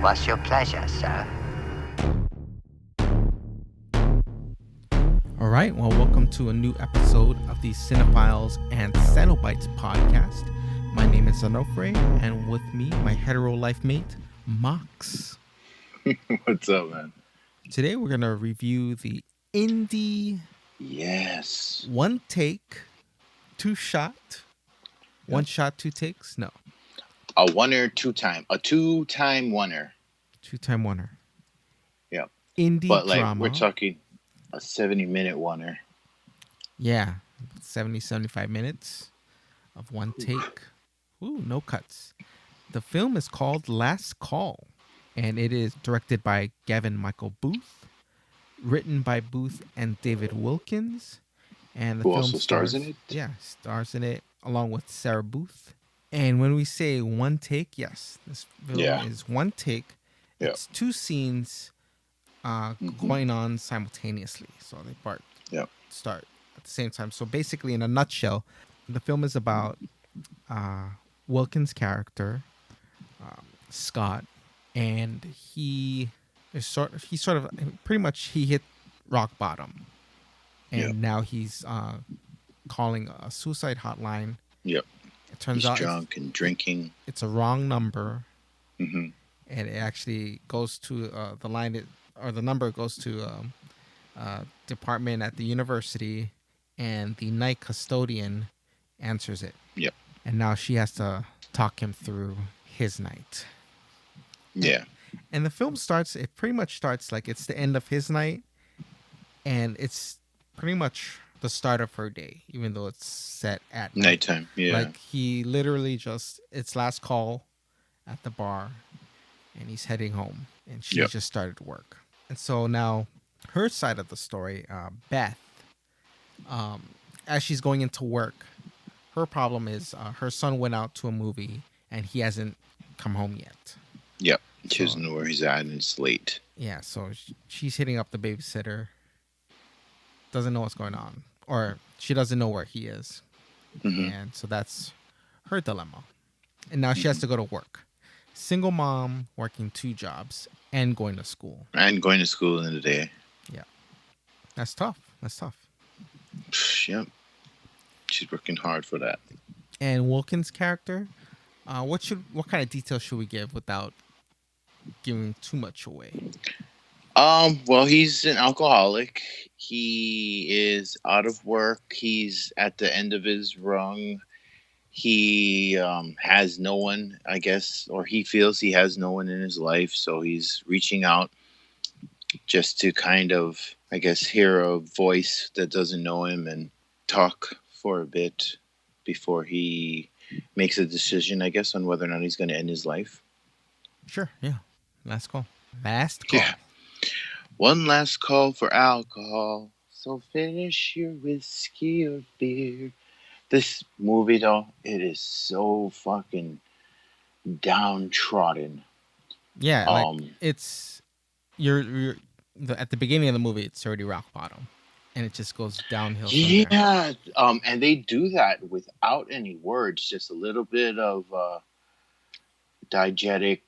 What's your pleasure, sir? All right, well, welcome to a new episode of the Cinephiles and Cenobites podcast. My name is Onofre, and with me, my hetero life mate, Mox. What's up, man? Today, we're going to review the indie Yes. one take, two shot, one shot, two takes? No. A two-time winner. Two-time winner. Yeah. Indie But like drama. we're talking a 70-minute winner. Yeah, 75 minutes of one take. Ooh, no cuts. The film is called Last Call, and it is directed by Gavin Michael Booth, written by Booth and Daved Wilkins, and the Who film also stars in it? Yeah, stars in it along with Sarah Booth. And when we say one take, yes, this film is one take. Yeah. It's two scenes going on simultaneously, so they start at the same time. So basically, in a nutshell, the film is about Wilkins' character, Scott, and he hit rock bottom, and now he's calling a suicide hotline. Yep. It turns he's out drunk and drinking. It's a wrong number, and it actually goes to the line the number goes to department at the university, and the night custodian answers it. Yep. And now she has to talk him through his night. Yeah. And the film pretty much starts like it's the end of his night, and it's pretty much the start of her day, even though it's set at nighttime. Yeah. Like he literally it's last call at the bar, and he's heading home, and she just started work. And so now her side of the story, Beth, as she's going into work, her problem is her son went out to a movie and he hasn't come home yet. Yep. She doesn't know where he's at, and it's late. Yeah, so she's hitting up the babysitter. Doesn't know what's going on, or she doesn't know where he is. And so that's her dilemma. And now she has to go to work. Single mom working two jobs and going to school. And going to school in the day. Yeah. That's tough. Yep. She's working hard for that. And Wilkins' character, what kind of details should we give without giving too much away? Well, he's an alcoholic. He is out of work. He's at the end of his rung. He has no one, I guess, or he feels he has no one in his life. So he's reaching out just to kind of, I guess, hear a voice that doesn't know him and talk for a bit before he makes a decision, I guess, on whether or not he's going to end his life. Sure, yeah. Last call. Yeah. One last call for alcohol. So finish your whiskey or beer. This movie, though, it is so fucking downtrodden. Yeah, it's you're at the beginning of the movie. It's already rock bottom, and it just goes downhill. Yeah, and they do that without any words. Just a little bit of diegetic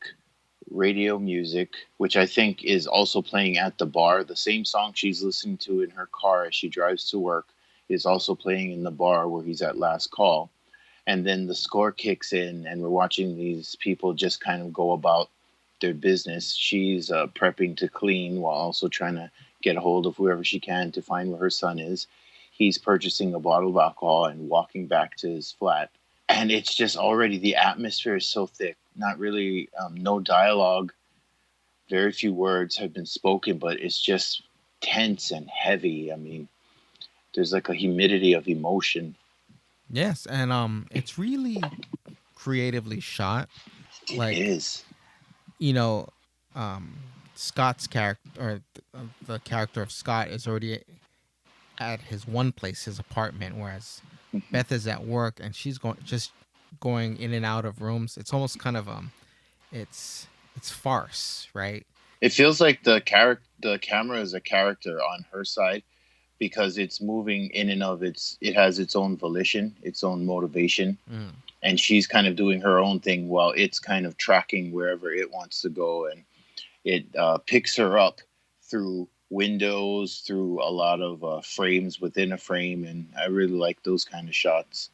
radio music, which I think is also playing at the bar. The same song she's listening to in her car as she drives to work is also playing in the bar where he's at last call. And then the score kicks in, and we're watching these people just kind of go about their business. She's prepping to clean while also trying to get a hold of whoever she can to find where her son is. He's purchasing a bottle of alcohol and walking back to his flat. And it's just already, the atmosphere is so thick. Not really, no dialogue. Very few words have been spoken, but it's just tense and heavy. I mean, there's like a humidity of emotion. Yes, and it's really creatively shot. It is. You know, Scott's character, or the character of Scott, is already at his one place, his apartment, whereas Beth is at work, and she's going in and out of rooms. It's almost kind of it's farce, right? It feels like the camera is a character on her side, because it's moving in and of it has its own volition, its own motivation. and she's kind of doing her own thing while it's kind of tracking wherever it wants to go, and it picks her up through windows, through a lot of frames within a frame, and I really like those kind of shots.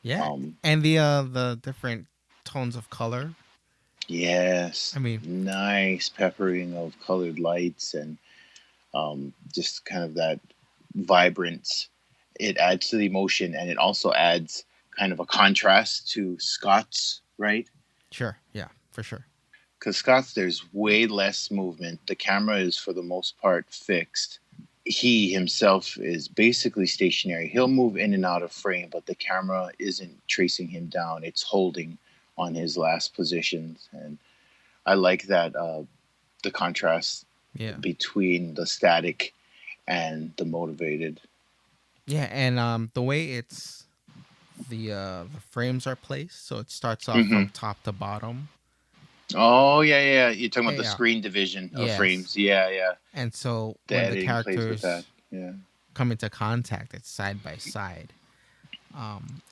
Yeah, and the different tones of color. Yes, I mean, nice peppering of colored lights, and just kind of that vibrance. It adds to the emotion, and it also adds kind of a contrast to Scott's, right? sure, yeah, for sure. Because Scott's, there's way less movement. The camera is, for the most part, fixed. He himself is basically stationary. He'll move in and out of frame, but the camera isn't tracing him down. It's holding on his last positions. And I like that, the contrast Yeah, between the static and the motivated. yeah, and the way the frames are placed, so it starts off Hmm. from top to bottom. Oh, yeah, yeah. You're talking about the Yeah, screen division of yes, frames. Yeah, yeah. and so The when the editing plays with that. characters Yeah. come into contact, it's side by side.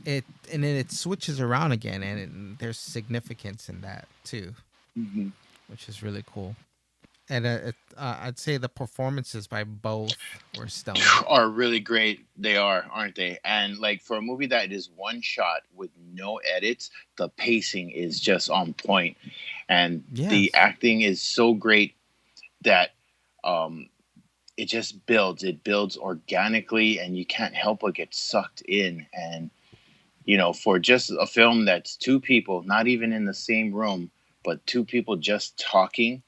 It and then it switches around again, and there's significance in that too, Hmm. which is really cool. And I'd say the performances by both were stellar. Are really great. They are, aren't they? And like for a movie that is one shot with no edits, the pacing is just on point, and the Yes. acting is so great that um, it just builds. It builds organically, and you can't help but get sucked in. And for just a film that's two people, not even in the same room, but two people just talking,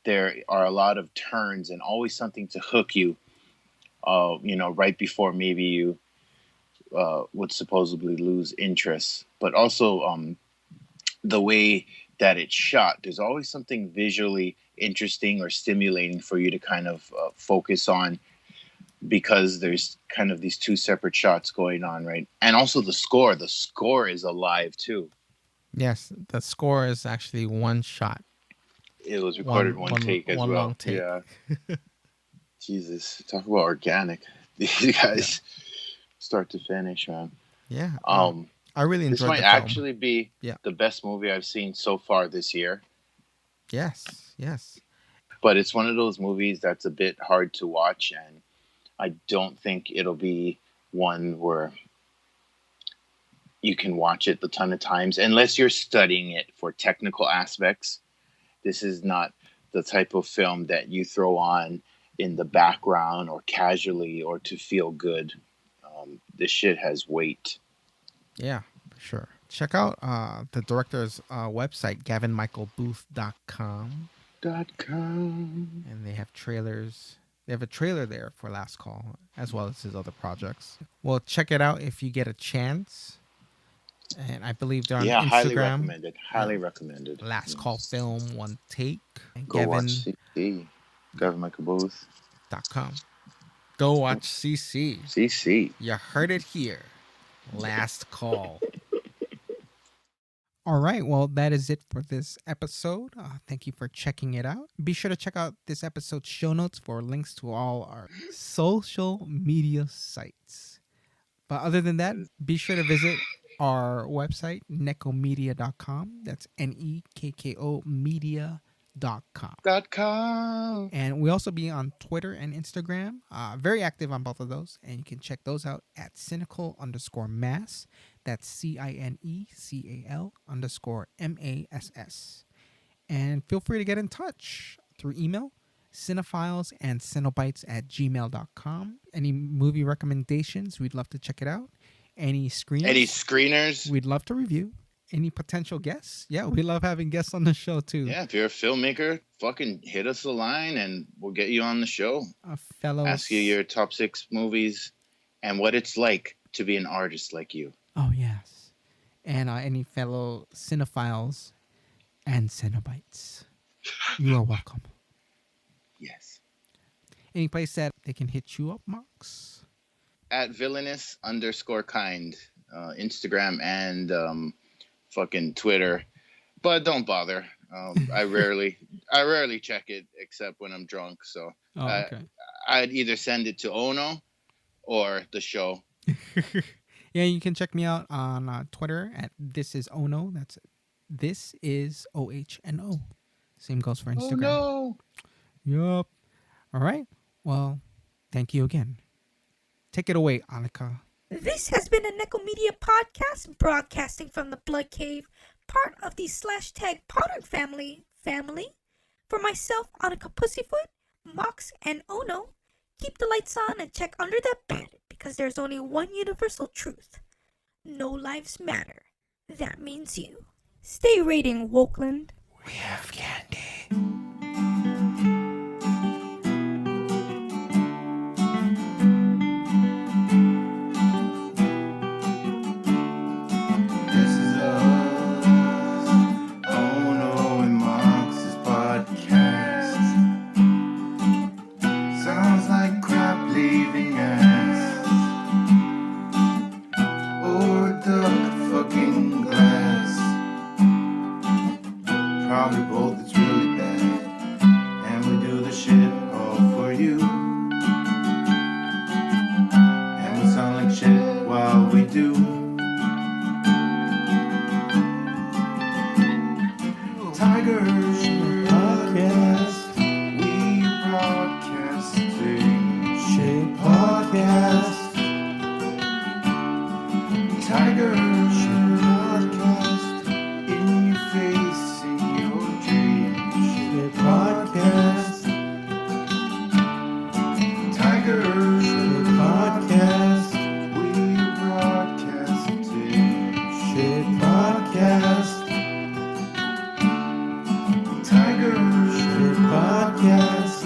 there are a lot of turns and always something to hook you. Right before maybe you would supposedly lose interest, but also the way that it's shot. There's always something visually interesting or stimulating for you to kind of focus on, because there's kind of these two separate shots going on, right? And also the score. The score is alive too. Yes, the score is actually one shot, It was recorded one take as one well. long take. Yeah. Jesus, talk about organic. These Yeah, guys, start to finish, man. yeah. Um, I really this enjoyed might the film. actually be Yeah. the best movie I've seen so far this year. Yes. Yes. But it's one of those movies that's a bit hard to watch, and I don't think it'll be one where you can watch it a ton of times unless you're studying it for technical aspects. This is not the type of film that you throw on in the background or casually or to feel good. This shit has weight. Yeah, for sure. Check out the director's website, gavinmichaelbooth.com. .com. And they have trailers. They have a trailer there for Last Call, as well as his other projects. Well, check it out if you get a chance. And I believe they're on Yeah, highly Instagram. recommended. Yeah, Highly recommended. Last Call Yes. Film, one take. And Go watch Gavin, CC. yeah, Gavin Michael Booth. .com. Go watch CC. CC. You heard it here. Last Call. All right. Well, that is it for this episode. Thank you for checking it out. Be sure to check out this episode's show notes for links to all our social media sites. But other than that, be sure to visit our website, nekkomedia.com. That's Nekko media.com. .com. And we also be on Twitter and Instagram. Very active on both of those. And you can check those out at cynical_mass. That's CINECAL_MASS. And feel free to get in touch through email, cinephiles and cenobites@gmail.com. Any movie recommendations, we'd love to check it out. Any screeners? Any screeners? We'd love to review. Any potential guests? Yeah, we love having guests on the show too. Yeah, if you're a filmmaker, fucking hit us a line and we'll get you on the show. Ask you your top 6 movies and what it's like to be an artist like you. Oh, yes. And any fellow cinephiles and cenobites, you are welcome. Yes. Any place that they can hit you up, Marks? At villainous_kind, Instagram and fucking Twitter, but don't bother. I rarely check it except when I'm drunk. So okay. I'd either send it to Ono or the show. Yeah, you can check me out on Twitter at This Is Ono. That's This Is OHNO. Same goes for Oh Instagram. no! Yup. All right. Well, thank you again. Take it away, Annika. This has been a Nekko Media podcast broadcasting from the Blood Cave, part of the /Potter family. For myself, Annika Pussyfoot, Mox, and Ono, keep the lights on and check under that bed because there's only one universal truth. No lives matter. That means you. Stay rating, Wokeland. We have candy. Probably both, it's really bad. And we do the shit all for you. And we sound like shit while we do. Tigers podcast. We broadcasting shit podcast. Tigers podcast in your face. Podcast. Tigers podcast. We broadcasting shit podcast. Tigers podcast.